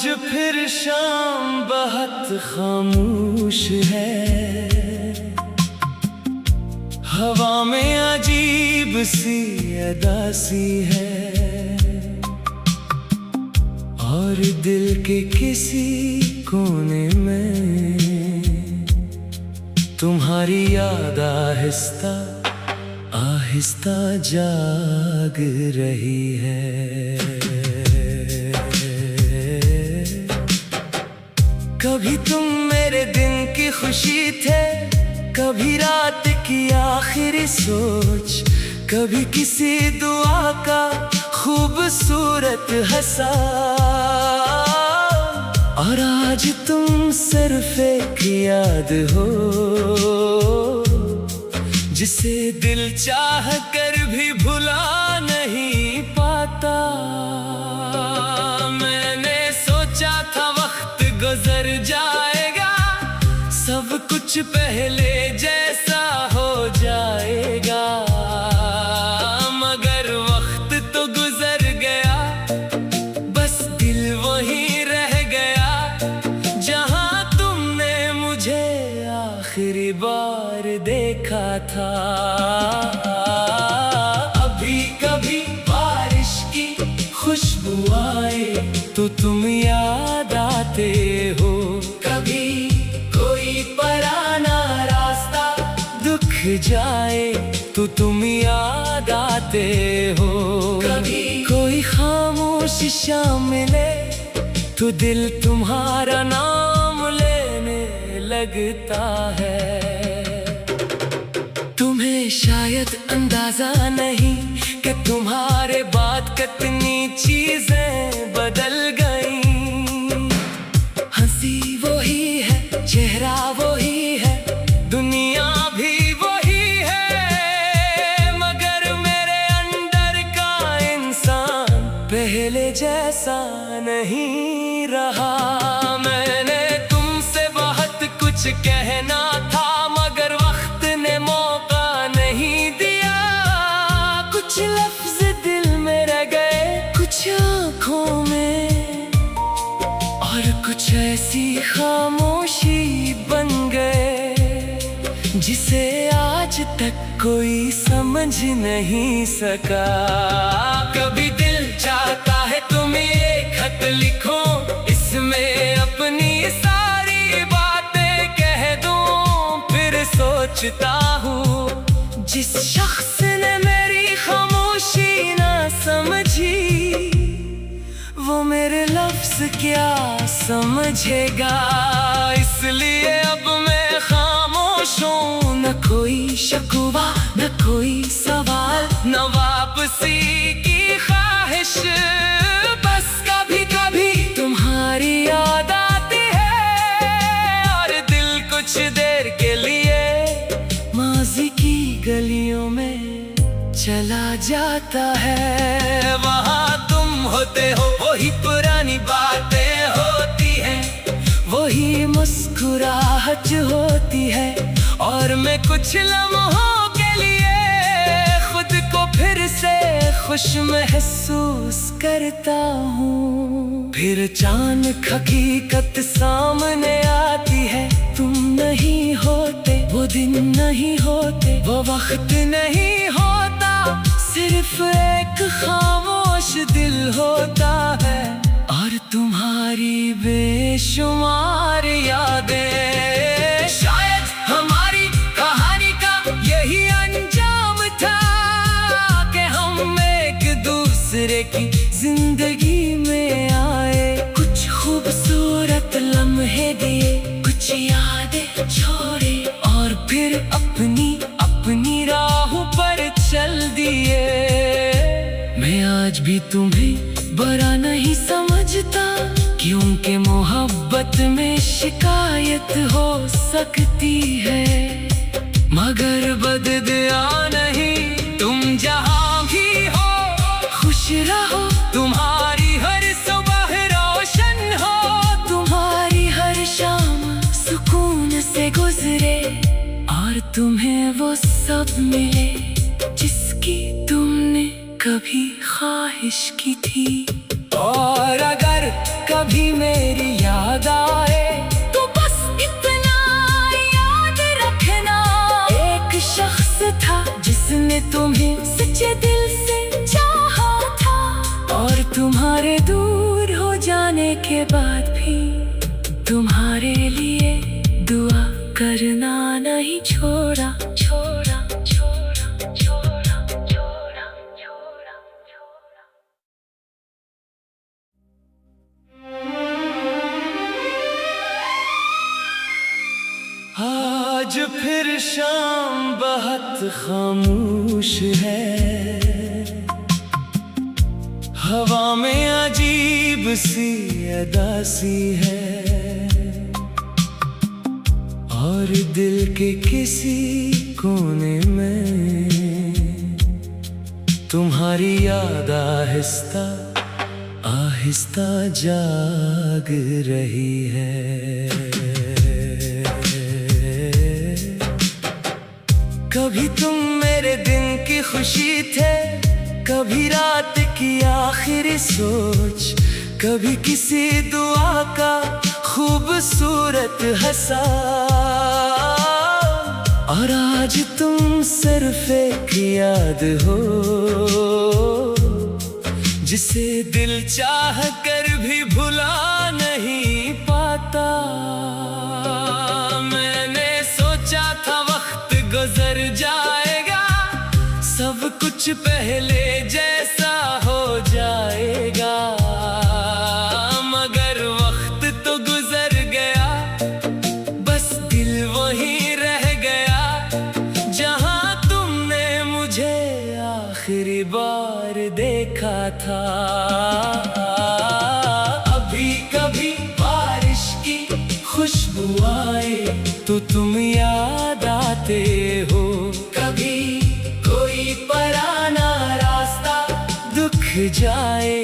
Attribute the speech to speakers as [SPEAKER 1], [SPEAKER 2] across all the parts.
[SPEAKER 1] आज फिर शाम बहुत खामोश है, हवा में अजीब सी अदासी है, और दिल के किसी कोने में तुम्हारी याद आहिस्ता आहिस्ता जाग रही है। कभी तुम मेरे दिन की खुशी थे, कभी रात की आखिरी सोच, कभी किसी दुआ का खूबसूरत हंसा, और आज तुम सिर्फ एक याद हो जिसे दिल चाह कर भी भुला नहीं पाता। मैंने सोचा था वक्त गुजर जाएगा, सब कुछ पहले जैसा हो जाएगा, मगर वक्त तो गुजर गया, बस दिल वहीं रह गया जहां तुमने मुझे आखिरी बार देखा था। अभी कभी बारिश की खुशबू आए तो तुम याद आते हो, कभी कोई पुराना रास्ता दुख जाए तो तुम याद आते हो, कभी कोई खामोश शाम मिले तो दिल तुम्हारा नाम लेने लगता है। तुम्हें शायद अंदाजा नहीं कि तुम्हारे बाद कितनी चीजें बदल गईं। हंसी वही है, चेहरा वही है, दुनिया भी वही है, मगर मेरे अंदर का इंसान पहले जैसा नहीं रहा। मैंने तुमसे बहुत कुछ कहना था, मगर वक्त ने मौका नहीं दिया। कुछ लफ्ज दिल में रह गए, कुछ आँखों में, और कुछ ऐसी खामोशी बन गए जिसे आज तक कोई समझ नहीं सका। कभी दिल चाहता है तुम्हें एक खत लिखो, इसमें अपनी सारी बातें कह दूं, फिर सोचता हूँ जिस शख्स ने मेरी खामोशी ना समझी, वो मेरे लफ्ज क्या समझेगा। इसलिए अब मैं खामोश हूँ, न कोई शिकवा न कोई सवाल, न वापसी की ख्वाहिश, बस कभी कभी तुम्हारी याद आती है, और दिल कुछ देर के लिए माज़ी की गलियों में चला जाता है। वहाँ तुम होते हो, वही पुरानी बातें होती हैं, वही मुस्कुराहट होती है, और मैं कुछ लम्हों के लिए खुद को फिर से खुश महसूस करता हूँ। फिर चांद हकीकत सामने आती है, तुम नहीं होते, वो दिन नहीं होते, वो वक्त नहीं होता, सिर्फ एक खामोश दिल होता है, और तुम्हारी बेशुमार यादें। शायद हमारी कहानी का यही अंजाम था कि हम एक दूसरे की जिंदगी में आए, कुछ खूबसूरत लम्हे दिए, कुछ यादें छोड़े, और फिर अपनी अपनी राहों पर चल दिए। मैं आज भी तुम्हें बुरा नहीं समझता, क्योंकि मोहब्बत में शिकायत हो सकती है, मगर बददिया नहीं, तुम जहाँ भी हो खुश रहो, तुम्हारी हर सुबह रोशन हो, तुम्हारी हर शाम सुकून से गुजरे, और तुम्हें वो सब मिले जिसकी तुमने कभी ख्वाहिश की थी। और अगर कभी मेरी याद आए तो बस इतना याद रखना, एक शख्स था जिसने तुम्हें सच्चे दिल से चाहा था, और तुम्हारे दूर हो जाने के बाद भी तुम्हारे लिए दुआ करना नहीं छोड़ा, छोड़ा, छोड़ा, छोड़ा, छोड़ा, छोड़ा, छोड़ा। आज फिर शाम बहुत खामोश है, हवा में अजीब सी उदासी है, और दिल के किसी कोने में तुम्हारी याद आहिस्ता आहिस्ता जाग रही है। कभी तुम मेरे दिन की खुशी थे, कभी रात की आखिरी सोच, कभी किसी दुआ का खूबसूरत हंसा, और आज तुम सिर्फ एक याद हो जिसे दिल चाह कर भी भुला नहीं पाता। मैंने सोचा था वक्त गुजर जाएगा, सब कुछ पहले जैसा हो जाएगा, मगर वक्त तो गुजर गया, बस दिल वहीं रह गया जहां तुमने मुझे आखिरी बार देखा था। अभी कभी बारिश की खुशबू आए तो तुम याद आते हो, कभी कोई पराना रास्ता दुख जाए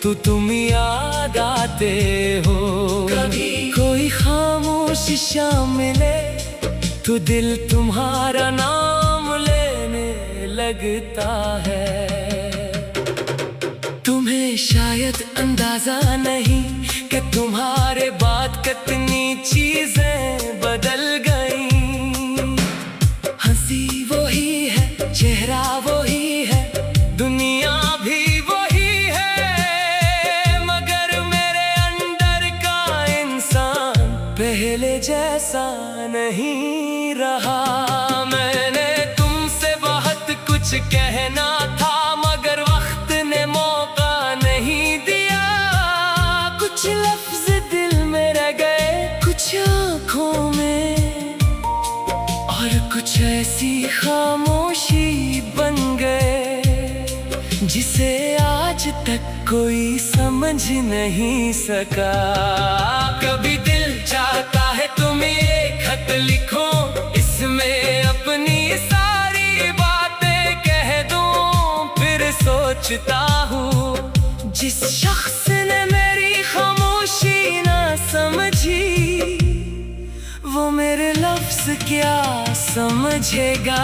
[SPEAKER 1] तो तुम याद आते हो, कभी कोई खामोश शाम मिले तो दिल तुम्हारा नाम लेने लगता है। तुम्हें शायद अंदाजा नहीं कि तुम्हारे बाद कितनी चीजें बदल गई। हंसी वही है, चेहरा वही है, दुनिया भी वही है, मगर मेरे अंदर का इंसान पहले जैसा नहीं रहा। मैंने तुमसे बहुत कुछ कहना था, मगर वक्त ने मौका नहीं दिया। कुछ लफ्ज दिल में रह गए, कुछ आँखों में, और कुछ ऐसी खामोशी बन गए जिसे आज तक कोई समझ नहीं सका। कभी दिल चाहता है तुम्हें एक खत लिखो, इसमें अपनी सारी बातें कह दूं, फिर सोचता हूँ जिस शख्स ने मेरी खामोशी ना समझी, वो मेरे लफ्ज क्या समझेगा।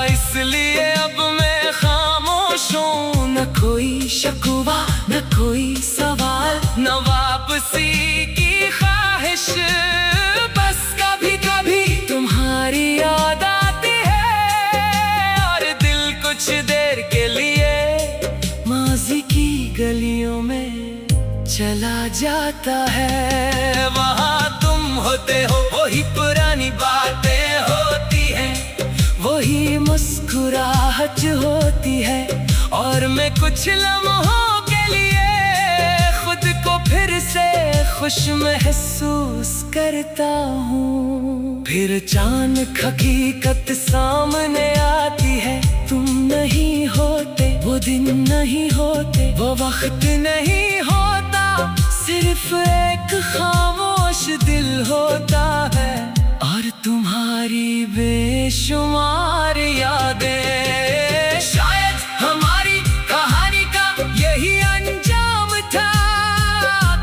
[SPEAKER 1] इसलिए अब मैं खामोश हूँ, न कोई शकवा न कोई सवाल, न वापसी की ख्वाहिश, बस कभी कभी तुम्हारी याद आती है, और दिल कुछ देर के लिए माजी की गलियों में चला जाता है। वहाँ तुम होते हो, वही पुरानी बातें होती हैं, वही मुस्कुराहट होती है, और मैं कुछ लम्हों के लिए खुद को फिर से खुश महसूस करता हूँ। फिर चांद हकीकत सामने आती है, तुम नहीं होते, वो दिन नहीं होते, वो वक्त नहीं होता, सिर्फ एक खामोश दिल होता है, और तुम्हारी बेशुमार यादें। शायद हमारी कहानी का यही अंजाम था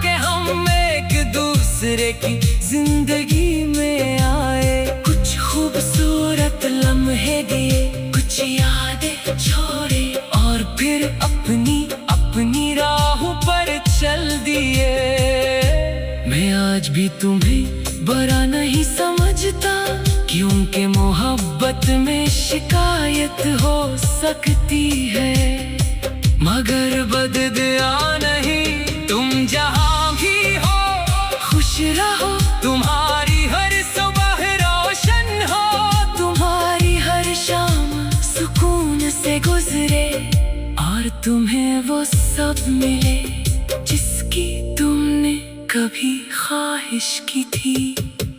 [SPEAKER 1] कि हम एक दूसरे की जिंदगी में आए, कुछ खूबसूरत लम्हे दिए, कुछ यादें छोड़े, और फिर अपनी अपनी राहों पर भी तुम्हें बुरा नहीं समझता, क्योंकि मोहब्बत में शिकायत हो सकती है। मगर बददिया नहीं, तुम जहाँ भी हो खुश रहो, तुम्हारी हर सुबह रोशन हो, तुम्हारी हर शाम सुकून से गुजरे, और तुम्हें वो सब मिले जिसकी तुमने कभी ख्वाहिश की थी।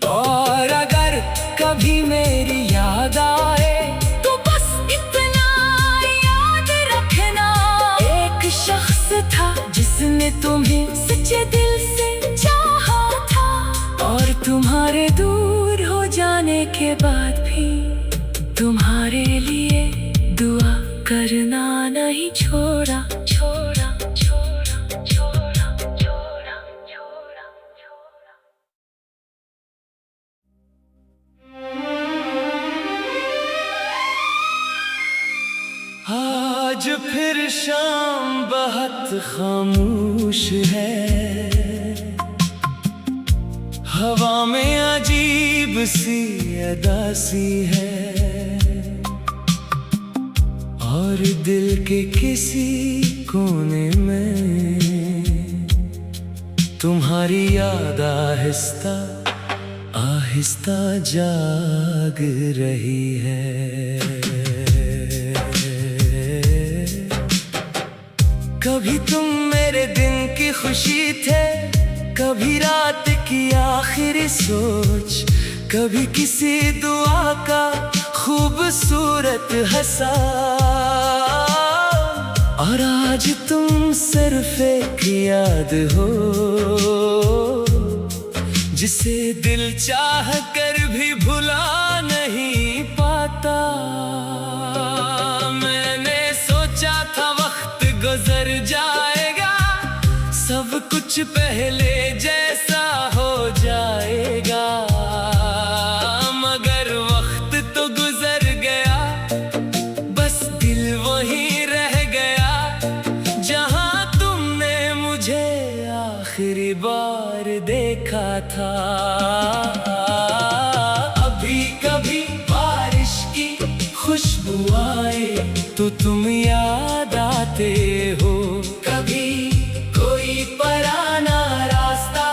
[SPEAKER 1] और अगर कभी मेरी याद आए तो बस इतना याद रखना, एक शख्स था जिसने तुम्हें सच्चे दिल से चाहा था, और तुम्हारे दूर हो जाने के बाद भी तुम्हारे लिए दुआ करना नहीं छोड़ा, छोड़ा, छोड़ा, छोड़ा, छोड़ा, छोड़ा, छोड़ा। आज फिर शाम बहुत खामोश है, हवा में अजीब सी उदासी है, और दिल के किसी कोने में तुम्हारी याद आहिस्ता आहिस्ता जाग रही है। कभी तुम मेरे दिन की खुशी थे, कभी रात की आखिरी सोच, कभी किसी दुआ का खूबसूरत हंसा, और आज तुम सिर्फ एक याद हो जिसे दिल चाह कर भी भुला नहीं पाता। मैंने सोचा था वक्त गुजर जाएगा, सब कुछ पहले जैसा हो जाएगा, मगर वक्त तो गुजर गया, बस दिल वहीं रह गया जहां तुमने मुझे आखिरी बार देखा था। अभी कभी बारिश की खुशबू आए तो तुम याद आते हो, कभी कोई पराना रास्ता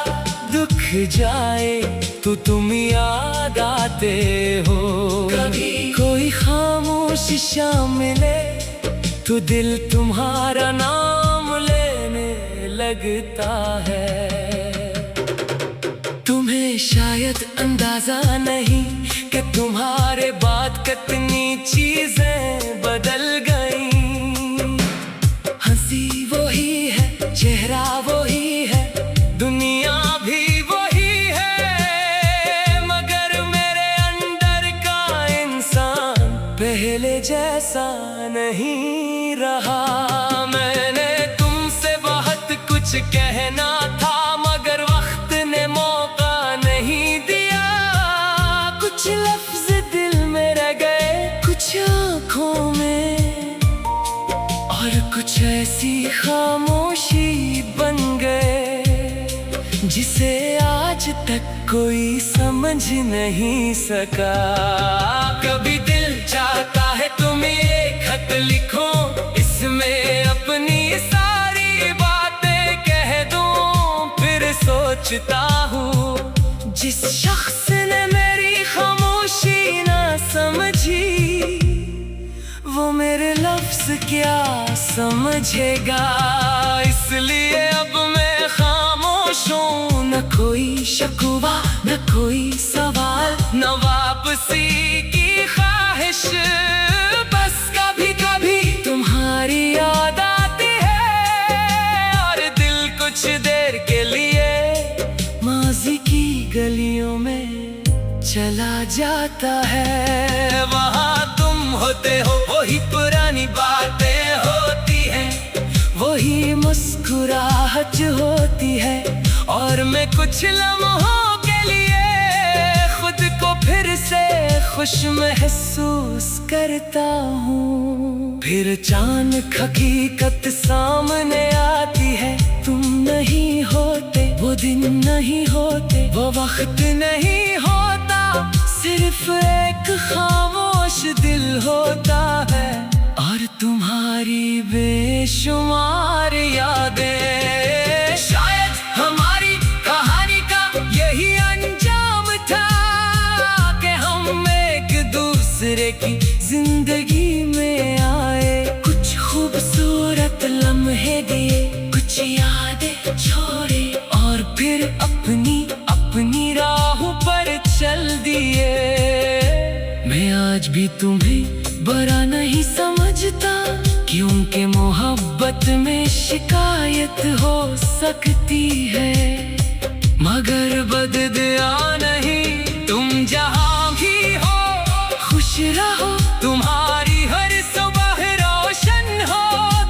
[SPEAKER 1] दुख जाए तो तुम याद आते हो, कभी कोई खामोश शाम मिले तो दिल तुम्हारा नाम लेने लगता है। तुम्हें शायद अंदाजा नहीं कि तुम्हारे बाद कितनी चीजें बदल गई। हंसी वही है, चेहरा वही है, दुनिया भी वही है, मगर मेरे अंदर का इंसान पहले जैसा नहीं रहा। मैंने तुमसे बहुत कुछ कहना था, मगर वक्त ने मौका नहीं दिया। कुछ लफ्ज दिल में रह गए, कुछ आँखों में, और कुछ ऐसी खामोशी बन गए जिसे आज तक कोई समझ नहीं सका। कभी दिल चाहता है तुम्हें एक खत लिखूं, इसमें अपनी सारी बातें कह दूं, फिर सोचता हूँ जिस शख्स ने मेरी खामोशी ना समझी, वो मेरे लफ्ज क्या समझेगा। इसलिए अब मैं खामोश हूँ, न कोई शकवा न कोई सवाल, न वापसी की ख्वाहिश, बस कभी कभी तुम्हारी याद आती है, और दिल कुछ देर के लिए माजी की गलियों में चला जाता है। वहाँ तुम होते हो, वही पुरानी बातें होती हैं, वही मुस्कुराहट होती है, और मैं कुछ लम्हों के लिए खुद को फिर से खुश महसूस करता हूँ। फिर अचानक हकीकत सामने आती है, तुम नहीं होते, वो वो दिन नहीं होते, वो वक्त नहीं होता, सिर्फ एक खामोश दिल होता है और तुम्हारी बेशुमार यादें। शायद हमारी कहानी का यही अंजाम था कि हम एक दूसरे की जिंदगी में आए, कुछ खूबसूरत लम्हे दिए, कुछ यादें छोड़े और फिर अपनी राह पर चल दिए। मैं आज भी तुम्हें बुरा नहीं समझता, क्योंकि मोहब्बत में शिकायत हो सकती है, मगर बददिया नहीं। तुम जहां भी हो खुश रहो, तुम्हारी हर सुबह रोशन हो,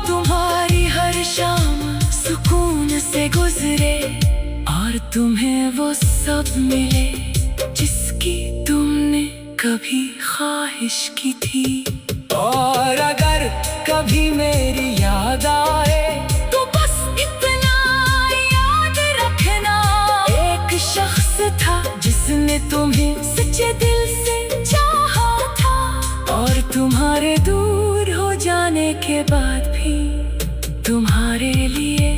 [SPEAKER 1] तुम्हारी हर शाम सुकून से गुजरे और तुम्हें वो सब मिले जिसकी तुमने कभी ख्वाहिश की थी। और अगर कभी मेरी याद आए तो बस इतना याद रखना, एक शख्स था जिसने तुम्हें सच्चे दिल से चाहा था, और तुम्हारे दूर हो जाने के बाद भी तुम्हारे लिए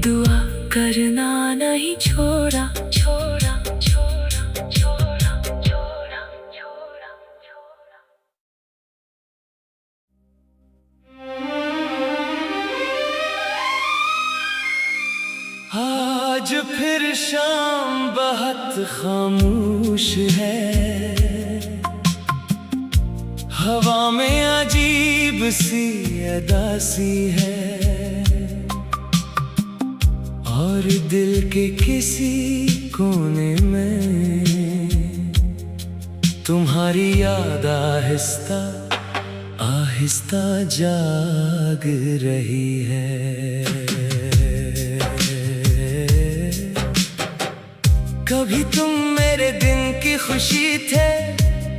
[SPEAKER 1] दुआ करना नहीं छोड़ा। आज फिर शाम बहुत खामोश है, हवा में अजीब सी उदासी है, और दिल के किसी कोने में तुम्हारी याद आहिस्ता आहिस्ता जाग रही है। कभी तुम मेरे दिन की खुशी थे,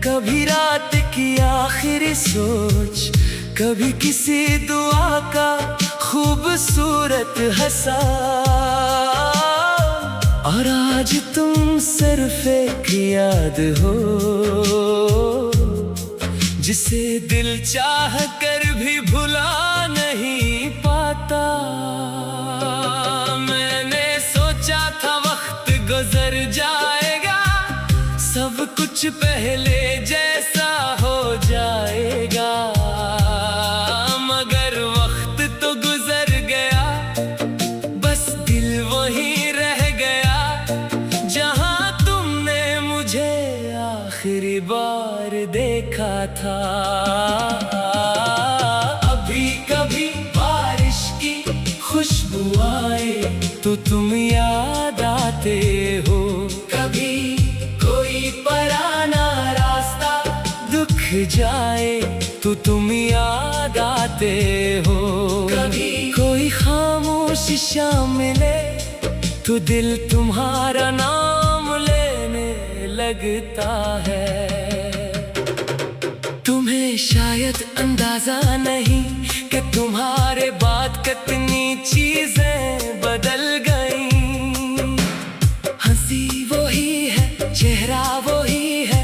[SPEAKER 1] कभी रात की आखिरी सोच, कभी किसी दुआ का खूबसूरत हंसा, और आज तुम सिर्फ एक याद हो जिसे दिल चाह कर भी भुला नहीं पाता। मैंने सोचा था वक्त गुजर जाएगा, सब कुछ पहले जैसा हो जाएगा, मगर वक्त तो गुजर गया, बस दिल वहीं रह गया जहां तुमने मुझे आखिरी बार देखा था। अभी कभी बारिश की खुशबू आए तो तुम याद आते हो, कभी कोई पराना रास्ता दुख जाए तो तुम याद आते हो, कभी कोई खामोश शाम मिले तो दिल तुम्हारा नाम लेने लगता है। तुम्हें शायद अंदाजा नहीं कि तुम्हारे बाद कितनी चीजें बदल गईं। हंसी वही है, चेहरा वही है,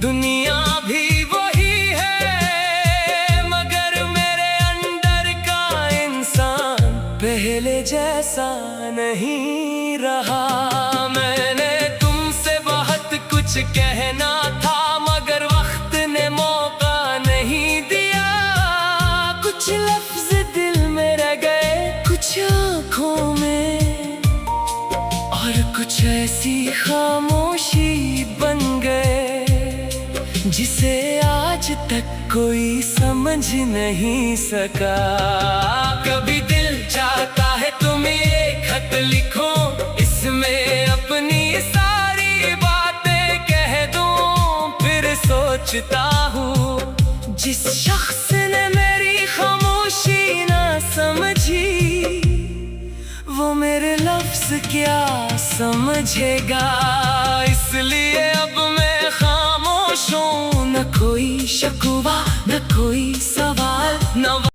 [SPEAKER 1] दुनिया भी वही है, मगर मेरे अंदर का इंसान पहले जैसा नहीं रहा। मैंने तुमसे बहुत कुछ कहना था, मगर वक्त ने मौका नहीं दिया। कुछ लफ्ज दिल में रह गए, कुछ आँखों में, और कुछ ऐसी खामोशी बन गए जिसे आज तक कोई समझ नहीं सका। कभी दिल चाहता है तुम्हें एक खत लिखूं, इसमें अपनी सारी बातें कह दूं, फिर सोचता हूँ जिस शख्स ने मेरी खामोशी ना समझी, वो मेरे लफ्ज क्या समझेगा। इसलिए अब मैं खामोश हूँ, न कोई शकवा न कोई सवाल न